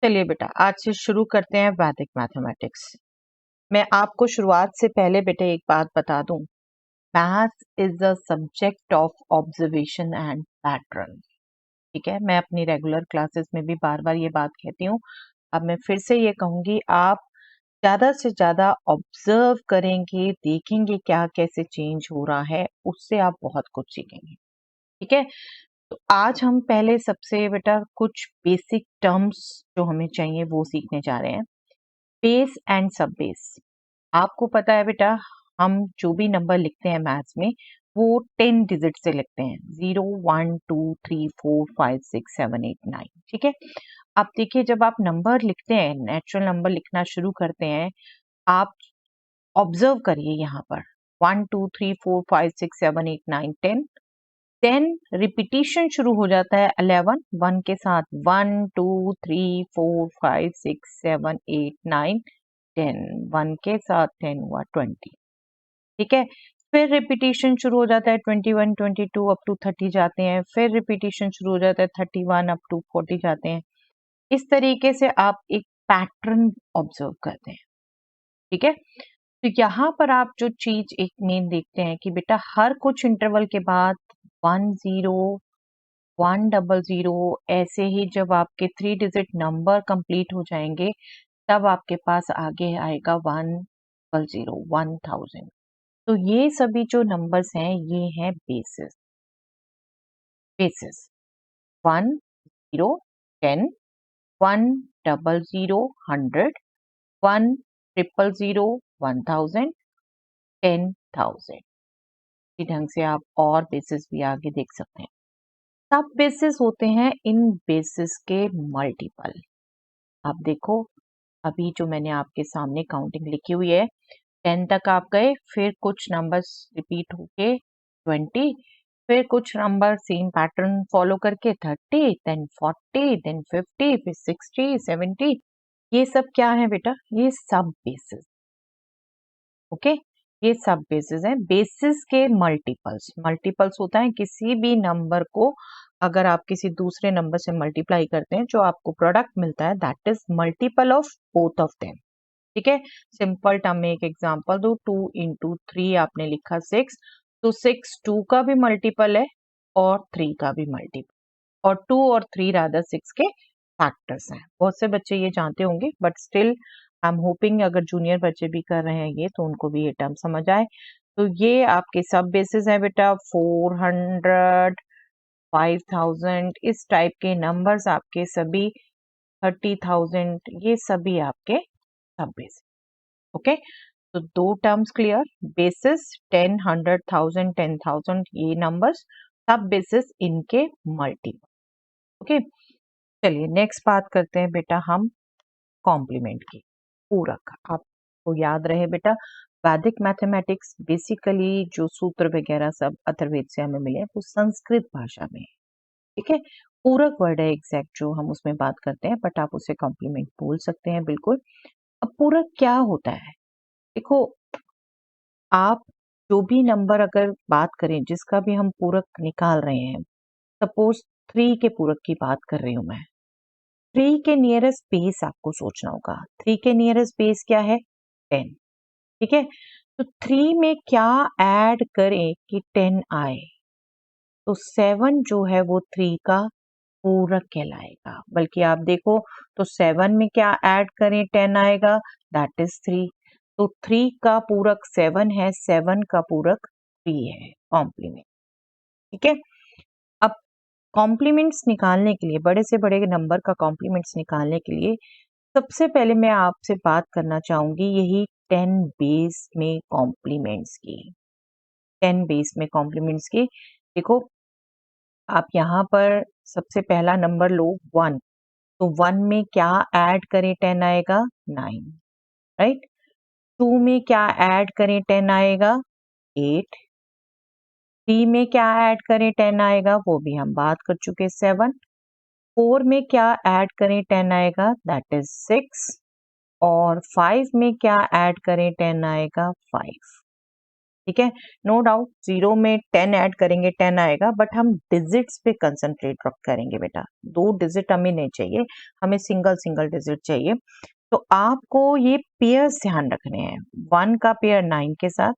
चलिए बेटा, आज से शुरू करते हैं वैदिक मैथमेटिक्स। मैं आपको शुरुआत से पहले बेटे एक बात बता दूं। Maths is the subject of observation and pattern. ठीक है, मैं अपनी रेगुलर क्लासेस में भी बार बार ये बात कहती हूँ। अब मैं फिर से ये कहूंगी, आप ज्यादा से ज्यादा ऑब्जर्व करेंगे, देखेंगे क्या कैसे चेंज हो रहा है, उससे आप बहुत कुछ सीखेंगे। ठीक है, तो आज हम पहले सबसे बेटा कुछ बेसिक टर्म्स जो हमें चाहिए वो सीखने जा रहे हैं। बेस एंड सब बेस। आपको पता है बेटा, हम जो भी नंबर लिखते हैं मैथ्स में वो 10 डिजिट से लिखते हैं। 0 1 2 3 4 5 6 7 8 9। ठीक है, अब देखिए, जब आप नंबर लिखते हैं, नेचुरल नंबर लिखना शुरू करते हैं, आप ऑब्जर्व करिए यहाँ पर 1 2 3 4 5 6 7 8 9 10। देन रिपीटिशन शुरू हो जाता है 11 1 के साथ, 1 2 3 4 5 6 7 8 9 10। 1 के साथ 10 हुआ 20। ठीक है, फिर रिपीटिशन शुरू हो जाता है 21 22 अप टू 30 जाते हैं, फिर रिपीटिशन शुरू हो जाता है 31 अप टू 40 जाते हैं। इस तरीके से आप एक पैटर्न ऑब्जर्व करते हैं। ठीक है, तो यहाँ पर आप जो चीज एक मेन देखते हैं कि बेटा हर कुछ इंटरवल के बाद 10 100 ऐसे ही जब आपके 3 डिजिट नंबर कंप्लीट हो जाएंगे, तब आपके पास आगे आएगा 1000। तो ये सभी जो नंबर्स हैं ये हैं बेसिस। बेसिस 1 0 10, 100 100, 100 1000, 10,000। इसी ढंग से आप और बेसिस भी आगे देख सकते हैं। सब बेसिस होते हैं इन बेसिस के मल्टीपल। आप देखो, अभी जो मैंने आपके सामने काउंटिंग लिखी हुई है, 10 तक आप गए, फिर कुछ नंबर्स रिपीट होके 20, फिर कुछ नंबर सेम पैटर्न फॉलो करके 30, देन 40, देन 50, फिर 60 70। ये सब क्या है बेटा? ये सब बेसिस। ओके, ये सब बेसिस हैं। बेसिस के मल्टीपल्स, मल्टीपल्स होता है किसी भी नंबर को अगर आप किसी दूसरे नंबर से मल्टीप्लाई करते हैं, जो आपको प्रोडक्ट मिलता है, that is multiple of both of them. ठीक है, सिंपल टर्म में एक एग्जांपल दो, 2 इंटू 3 आपने लिखा 6, तो 6 2 का भी मल्टीपल है और 3 का भी मल्टीपल, और 2 और 3 रादर 6 के फैक्टर्स हैं। बहुत से बच्चे ये जानते होंगे, but still I am hoping अगर जूनियर बच्चे भी कर रहे हैं ये, तो उनको भी ये टर्म समझ आए। तो ये आपके सब बेसिस है बेटा। 400, 5000, इस टाइप के नंबर्स आपके सभी, 30,000, ये सभी आपके सब बेसिस। ओके, तो दो टर्म्स क्लियर। बेसिस 10 100,000 10,000 ये नंबर्स, सब बेसिस इनके मल्टीपल। ओके, चलिए नेक्स्ट बात करते हैं बेटा हम कॉम्प्लीमेंट की। पूरक, आपको याद रहे बेटा, वैदिक मैथमेटिक्स बेसिकली जो सूत्र वगैरह सब अथर्ववेद से हमें मिले हैं वो संस्कृत भाषा में है। ठीक है, पूरक वर्ड है एग्जैक्ट जो हम उसमें बात करते हैं, बट आप उसे कॉम्प्लीमेंट बोल सकते हैं बिल्कुल। अब पूरक क्या होता है? देखो, आप जो भी नंबर अगर बात करें जिसका भी हम पूरक निकाल रहे हैं, सपोज 3 के पूरक की बात कर रही हूं मैं, 3 के नियरेस्ट बेस आपको सोचना होगा। 3 के नियरेस्ट बेस क्या है? 10। ठीक है, तो 3 में क्या ऐड करें कि 10 आए? तो 7 जो है वो 3 का पूरक कहलाएगा। बल्कि आप देखो तो 7 में क्या ऐड करें 10 आएगा, दैट इज 3। तो 3 का पूरक 7 है, 7 का पूरक 3 है, कॉम्प्लीमेंट। ठीक है, अब कॉम्प्लीमेंट्स निकालने के लिए, बड़े से बड़े नंबर का कॉम्प्लीमेंट्स निकालने के लिए सबसे पहले मैं आपसे बात करना चाहूंगी यही 10 बेस में कॉम्प्लीमेंट्स की। 10 बेस में कॉम्प्लीमेंट्स की, देखो आप यहाँ पर सबसे पहला नंबर लो 1, तो 1 में क्या ऐड करें 10 आएगा 9, राइट। 2 में क्या ऐड करें 10 आएगा 8। 3 में क्या ऐड करें 10 आएगा, वो भी हम बात कर चुके 7। 4 में क्या ऐड करें 10 आएगा, दैट इज 6। और 5 में क्या ऐड करें 10 आएगा 5। ठीक है, नो डाउट 0 में 10 ऐड करेंगे 10 आएगा, बट हम डिजिट्स पे कंसंट्रेट करेंगे बेटा। 2 डिजिट हमें नहीं चाहिए, हमें सिंगल सिंगल डिजिट चाहिए। तो आपको ये पेयर्स ध्यान रखने हैं। 1 का पेयर 9 के साथ,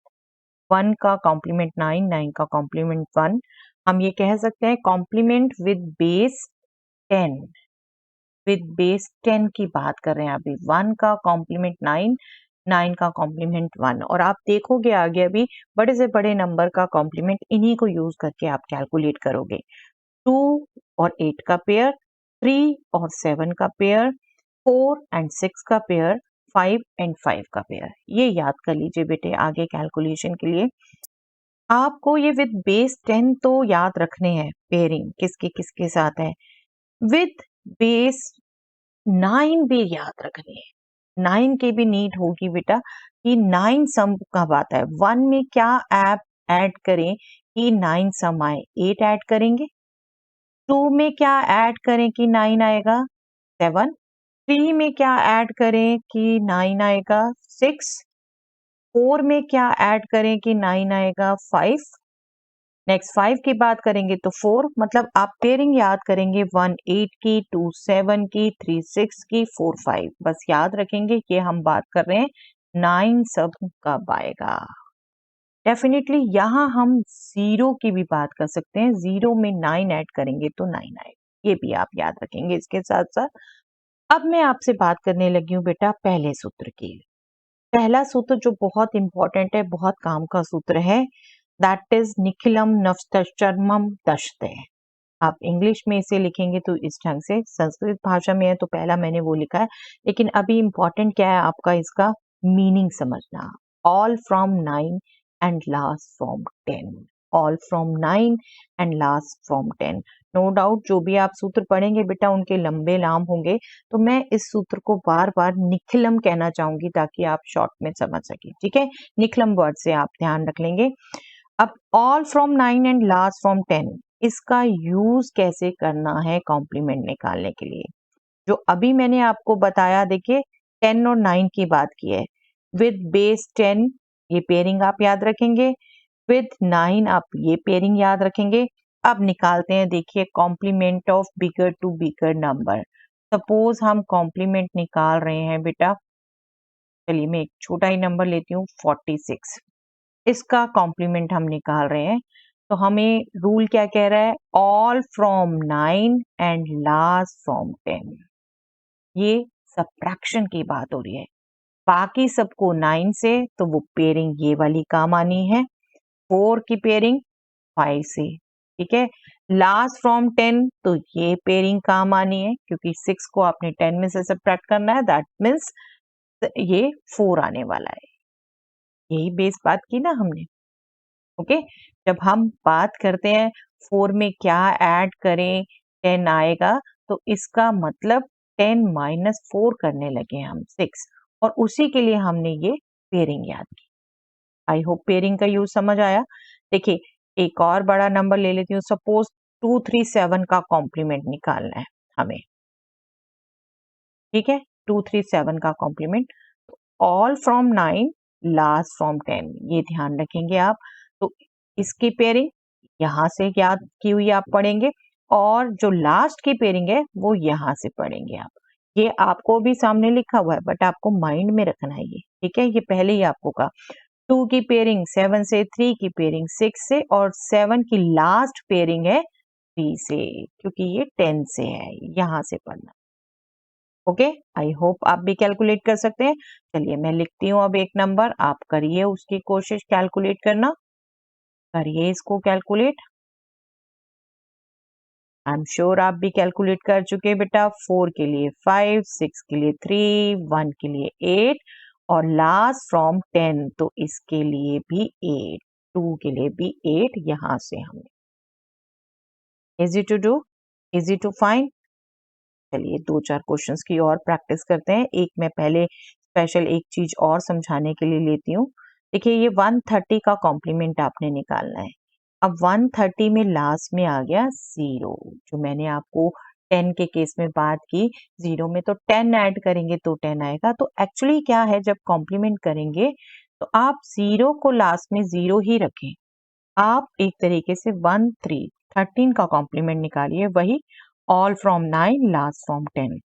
1 का कॉम्प्लीमेंट 9, 9 का कॉम्प्लीमेंट 1। हम ये कह सकते हैं complement with base 10, with base 10 की बात कर रहे हैं अभी। 1 का कॉम्प्लीमेंट 9, 9 का कॉम्प्लीमेंट 1। और आप देखोगे आगे अभी बड़े से बड़े नंबर का कॉम्प्लीमेंट इन्हीं को यूज करके आप कैलकुलेट करोगे। 2 और 8 का पेयर, 3 और 7 का पेयर, 4 एंड 6 का पेयर, 5 एंड 5 का पेयर। ये याद कर लीजिए बेटे आगे कैलकुलेशन के लिए। आपको ये विद बेस 10 तो याद रखने हैं, पेयरिंग किसके किसके साथ है। विद बेस 9 भी याद रखनी है। 9 की भी नीड होगी बेटा कि 9 सम कब आता है। 1 में क्या ऐप ऐड करें कि 9 सम आए, 8 ऐड करेंगे। 2 में क्या ऐड करें कि 9 आएगा, 7। 3 में क्या ऐड करें कि 9 आएगा, 6। 4 में क्या ऐड करें कि 9 आएगा, 5। नेक्स्ट 5 की बात करेंगे तो 4। मतलब आप पेयरिंग याद करेंगे 1 8 की, 2 7 की, 3 6 की, 4 5। बस याद रखेंगे कि हम बात कर रहे हैं 9 सब कब आएगा। डेफिनेटली यहाँ हम 0 की भी बात कर सकते हैं। 0 में 9 ऐड करेंगे तो 9 आएगा, ये भी आप याद रखेंगे। इसके साथ साथ अब मैं आपसे बात करने लगी हूँ बेटा पहले सूत्र की। पहला सूत्र जो बहुत इंपॉर्टेंट है, बहुत काम का सूत्र है, दैट इज निखिलम नवश्चर्मम दशते। आप इंग्लिश में इसे लिखेंगे तो इस ढंग से, संस्कृत भाषा में है तो पहला मैंने वो लिखा है, लेकिन अभी इंपॉर्टेंट क्या है आपका इसका मीनिंग समझना। All from 9 and last from 10, all from 9 and last from 10। No doubt जो भी आप सूत्र पढ़ेंगे बेटा उनके लंबे नाम होंगे, तो मैं इस सूत्र को बार बार निखिलम कहना चाहूंगी ताकि आप शॉर्ट में समझ सके। ठीक है, निखिलम वर्ड से आप ध्यान रख लेंगे। अब all from 9 and last from 10, इसका यूज कैसे करना है कॉम्प्लीमेंट निकालने के लिए, जो अभी मैंने आपको बताया। देखिए 10 और 9 की बात की है। विद बेस 10 ये पेयरिंग आप याद रखेंगे, विद 9 आप ये पेयरिंग याद रखेंगे। अब निकालते हैं, देखिए complement of bigger to bigger number. Suppose हम कॉम्प्लीमेंट निकाल रहे हैं बेटा, चलिए मैं एक छोटा ही नंबर लेती हूँ 46, इसका कॉम्प्लीमेंट हम निकाल रहे हैं। तो हमें रूल क्या कह रहा है, all from 9 and last from 10। ये सबट्रैक्शन की बात हो रही है। बाकी सबको 9 से तो वो पेयरिंग ये वाली काम आनी है, 4 की पेयरिंग 5 से। ठीक है, लास्ट फ्रॉम 10 तो ये पेयरिंग काम आनी है क्योंकि 6 को आपने 10 में से सबट्रैक्ट करना है, दैट मीन्स ये 4 आने वाला है। यही बेस बात की ना हमने। ओके, जब हम बात करते हैं 4 में क्या ऐड करें 10 आएगा, तो इसका मतलब 10 माइनस 4 करने लगे हम 6, और उसी के लिए हमने ये पेयरिंग याद की। आई होप पेयरिंग का यूज समझ आया। देखिए एक और बड़ा नंबर ले लेती हूँ, सपोज 237 का कॉम्प्लीमेंट निकालना है हमें। ठीक है, 237 का complement, all from 9 last from 10, ये ध्यान रखेंगे आप। तो इसकी पेयरिंग यहाँ से याद की हुई आप पढ़ेंगे, और जो लास्ट की पेयरिंग है वो यहाँ से पढ़ेंगे आप। ये आपको भी सामने लिखा हुआ है बट आपको माइंड में रखना है ये। ठीक है, ये पहले ही आपको कहा 2 की पेयरिंग 7 से, 3 की पेयरिंग 6 से, और 7 की लास्ट पेयरिंग है 3 से, क्योंकि ये 10 से है, यहाँ से पढ़ना। ओके, आई होप आप भी कैलकुलेट कर सकते हैं। चलिए मैं लिखती हूँ अब एक नंबर, आप करिए उसकी कोशिश कैलकुलेट करना, करिए इसको कैलकुलेट। आई एम श्योर आप भी कैलकुलेट कर चुके हैं बेटा। 4 के लिए 5, 6 के लिए 3, 1 के लिए 8, और लास्ट फ्रॉम 10 तो इसके लिए भी 8, 2 के लिए भी 8। यहां से हमने easy to do, easy to find. चलिए 2-4 क्वेश्चंस की और प्रैक्टिस करते हैं। एक मैं पहले स्पेशल एक चीज और समझाने के लिए लेती हूँ। देखिए ये 130 का कॉम्प्लीमेंट आपने निकालना है। अब 130 में लास्ट में आ गया 0, जो मैंने आपको 10 के केस में बात की। 0 में तो 10 ऐड करेंगे तो 10 आएगा। तो एक्चुअली क्या है, जब कॉम्प्लीमेंट करेंगे तो आप 0 को लास्ट में 0 ही रखें। आप एक तरीके से 1 3 13 का कॉम्प्लीमेंट निकालिए, वही ऑल फ्रॉम 9 लास्ट फ्रॉम 10।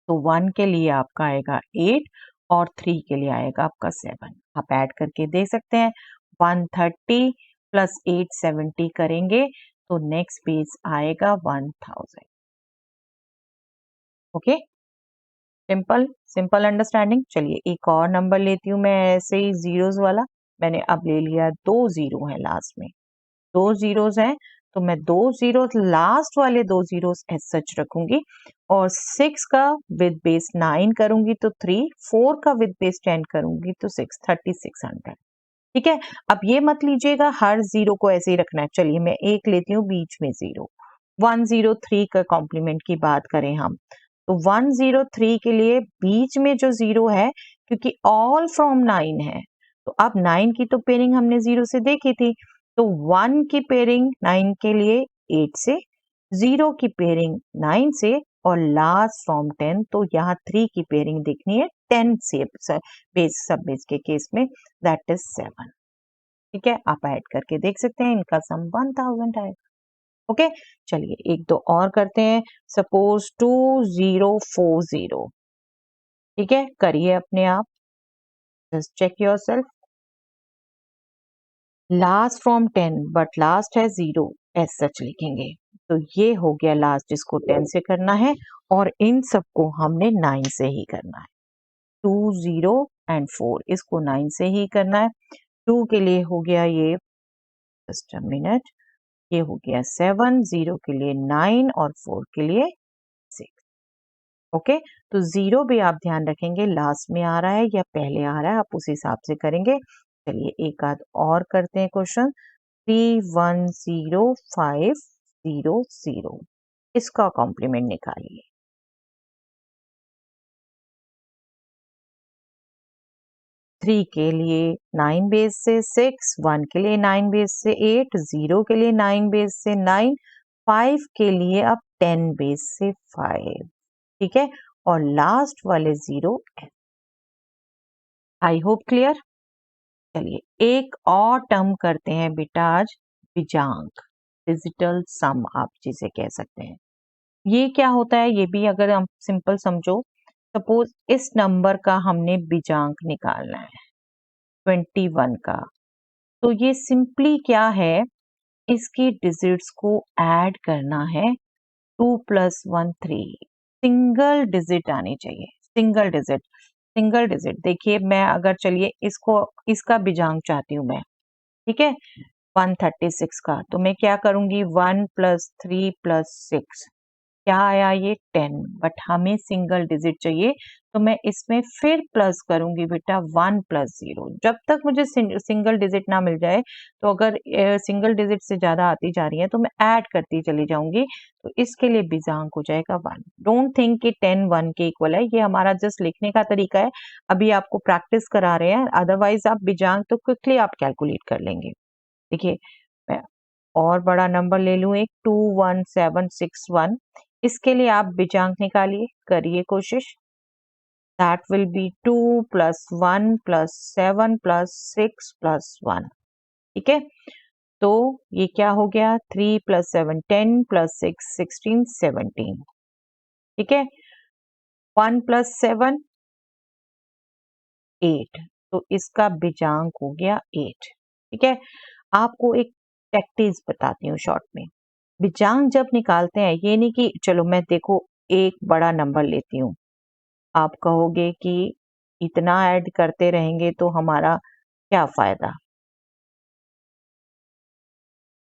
तो 1 के लिए आपका आएगा 8 और 3 के लिए आएगा आपका 7। आप ऐड करके देख सकते हैं 130 प्लस 870 करेंगे तो नेक्स्ट पेज आएगा 1000। Okay, simple simple understanding. चलिए एक और नंबर लेती हूँ मैं ऐसे ही जीरोस वाला। मैंने अब ले लिया, 2 जीरो है लास्ट में, 2 जीरोस हैं तो मैं 2 जीरोस लास्ट वाले 2 जीरोस एज सच रखूंगी और 6 का विद बेस 9 करूंगी तो 3, 4 का विद बेस 10 करूंगी तो 6, 3600। ठीक है, अब ये मत लीजिएगा हर जीरो को ऐसे ही रखना है। चलिए मैं एक लेती हूँ बीच में जीरो, 103 का कॉम्प्लीमेंट की बात करें हम तो 103 के लिए बीच में जो जीरो है, क्योंकि ऑल फ्रॉम 9 है तो अब 9 की तो पेयरिंग हमने जीरो से देखी थी, तो 1 की पेयरिंग 9 के लिए 8 से, 0 की पेयरिंग 9 से और लास्ट फ्रॉम 10, तो यहाँ 3 की पेयरिंग देखनी है 10 से बेस सब बेस के केस में, दैट इज 7। ठीक है, आप ऐड करके देख सकते हैं, इनका सम 1000 आएगा। ओके, चलिए एक दो और करते हैं। सपोज 2040, ठीक है, करिए अपने आप, just check yourself. Last from 10 but last है 0 एज सच लिखेंगे, तो ये हो गया लास्ट जिसको 10 से करना है और इन सबको हमने 9 से ही करना है। 2 0 एंड 4 इसको 9 से ही करना है। 2 के लिए हो गया ये, जस्ट अ मिनट, ये हो गया 7, 0 के लिए 9 और 4 के लिए 6। ओके, तो 0 भी आप ध्यान रखेंगे लास्ट में आ रहा है या पहले आ रहा है, आप उस हिसाब से करेंगे। चलिए एक आध और करते हैं क्वेश्चन। 310500, इसका कॉम्प्लीमेंट निकालिए। 3 के लिए 9 बेस से 6, 1 के लिए 9 बेस से 8, 0 के लिए 9 बेस से 9, 5 के लिए अब 10 बेस से 5। ठीक है, और लास्ट वाले 0। I hope clear. चलिए एक और टर्म करते हैं बेटा आज, बीजांक, डिजिटल सम आप जिसे कह सकते हैं। ये क्या होता है ये भी अगर हम सिंपल समझो, सपोज इस नंबर का हमने बीजांक निकालना है 21 का, तो ये सिंपली क्या है, इसकी डिजिट्स को ऐड करना है, 2 + 1 3, सिंगल डिजिट आनी चाहिए, सिंगल डिजिट। सिंगल डिजिट देखिए, मैं अगर चलिए इसको इसका बीजांक चाहती हूँ मैं, ठीक है, 136 का, तो मैं क्या करूंगी, 1 + 3 + 6, क्या आया ये 10, बट हमें सिंगल डिजिट चाहिए, तो मैं इसमें फिर प्लस करूंगी बेटा 1 + 0, जब तक मुझे सिंगल डिजिट ना मिल जाए, तो अगर सिंगल डिजिट से ज्यादा आती जा रही है तो मैं ऐड करती चली जाऊंगी, तो इसके लिए बीजांक हो जाएगा 1। डोंट थिंक कि 10 1 के इक्वल है, ये हमारा जस्ट लिखने का तरीका है, अभी आपको प्रैक्टिस करा रहे हैं, अदरवाइज आप बीजांक तो क्विकली आप कैलकुलेट कर लेंगे। देखिए मैं और बड़ा नंबर ले लूं, एक 21761, इसके लिए आप बीजांक निकालिए, करिए कोशिश। That will be 2 + 1 + 7 + 6 + 1। ठीक है, तो ये क्या हो गया, 3 + 7 10 + 6 16 17। ठीक है, 1 + 7 8, तो इसका बीजांक हो गया 8। ठीक है, आपको एक प्रैक्टिस बताती हूँ शॉर्ट में। बीजांक जब निकालते हैं, ये नहीं कि चलो मैं देखो एक बड़ा नंबर लेती हूँ, आप कहोगे कि इतना ऐड करते रहेंगे तो हमारा क्या फायदा।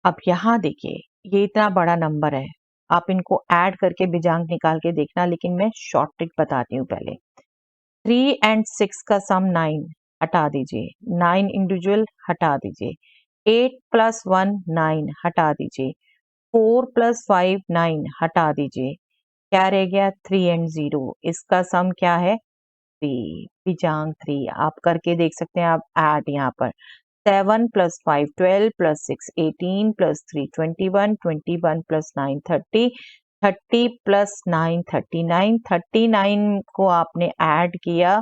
अब यहाँ देखिए, ये इतना बड़ा नंबर है, आप इनको ऐड करके बीजांक निकाल के देखना, लेकिन मैं शॉर्ट ट्रिक बताती हूँ पहले। 3 और 6 का सम 9, हटा दीजिए, 9 इंडिविजुअल हटा दीजिए, 8 + 1 9 हटा दीजिए, 4 + 5 9 हटा दीजिए, क्या रह गया, 3 और 0, इसका सम क्या है, 3, बीजांक 3। आप करके देख सकते हैं, आप ऐड यहाँ पर 7 + 5 12 + 6 18 + 3 21 21 + 9 30 30 + 9 39 39 को आपने ऐड किया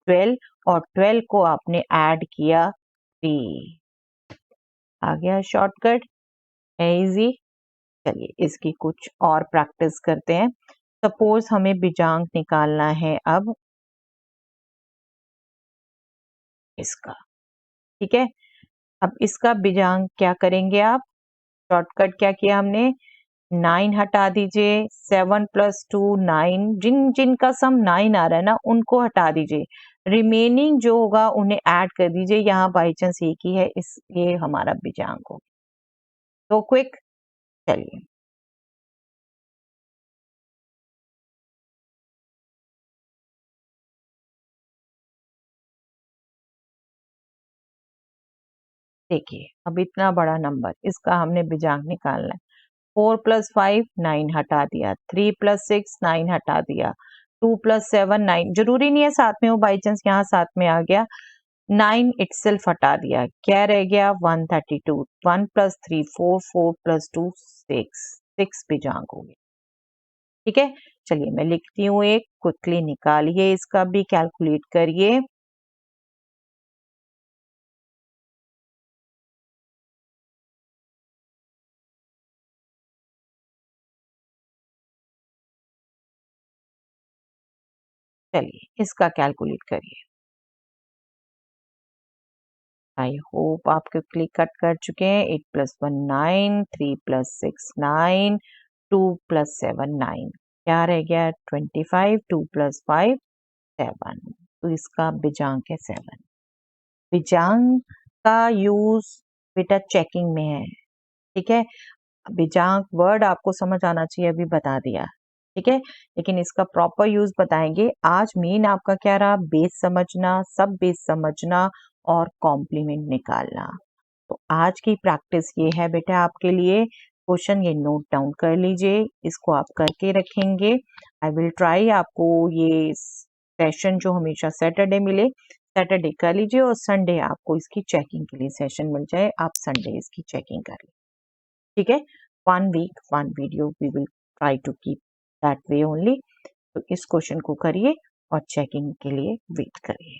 12 और 12 को आपने ऐड किया 3। आ गया शॉर्टकट, है इजी। चलिए इसकी कुछ और प्रैक्टिस करते हैं। सपोज हमें बिजांक निकालना है अब इसका, ठीक है। अब इसका बिजांक क्या करेंगे आप, शॉर्टकट क्या किया हमने, 9 हटा दीजिए, 7 + 2 9, जिनका सम 9 आ रहा है ना उनको हटा दीजिए, रिमेनिंग जो होगा उन्हें ऐड कर दीजिए। यहाँ बाई चांस एक ही है, इस ये हमारा बिजांक हो। तो क्विक, चलिए देखिए, अब इतना बड़ा नंबर इसका हमने बिजांक निकालना है। 4 + 5 9 हटा दिया, 3 + 6 9 हटा दिया, 2 + 7 9, जरूरी नहीं है साथ में हो, बाई चांस यहाँ साथ में आ गया, 9 इटसेल्फ हटा दिया, क्या रह गया 132, 1 + 3 4, 4 + 2 6, 6 बिजांक हो गया, ठीक है। चलिए मैं लिखती हूँ एक, क्विकली निकालिए, इसका भी कैलकुलेट करिए। चलिए इसका कैलकुलेट करिए। आई होप आप क्विकली कट कर चुके हैं। 8 + 1 9, 3 + 6 9, 2 + 7 9, क्या रह गया 25, 2 + 5 7, तो इसका बिजांक है 7। बिजांक का यूज बेटा चेकिंग में है, ठीक है। बिजांक वर्ड आपको समझ आना चाहिए, अभी बता दिया, ठीक है। लेकिन इसका प्रॉपर यूज बताएंगे। आज मेन आपका क्या रहा, बेस समझना, सब बेस समझना और कॉम्प्लीमेंट निकालना। तो आज की प्रैक्टिस ये है बेटा आपके लिए। क्वेश्चन ये नोट डाउन कर लीजिए, इसको आप करके रखेंगे। आई विल ट्राई आपको ये सेशन जो हमेशा सैटरडे मिले, सैटरडे कर लीजिए, और संडे आपको इसकी चेकिंग के लिए सेशन मिल जाए, आप संडे इसकी चेकिंग कर लीजिए, ठीक है। 1 week 1 video, we will try to keep that way only. तो इस क्वेश्चन को करिए और चेकिंग के लिए वेट करिए।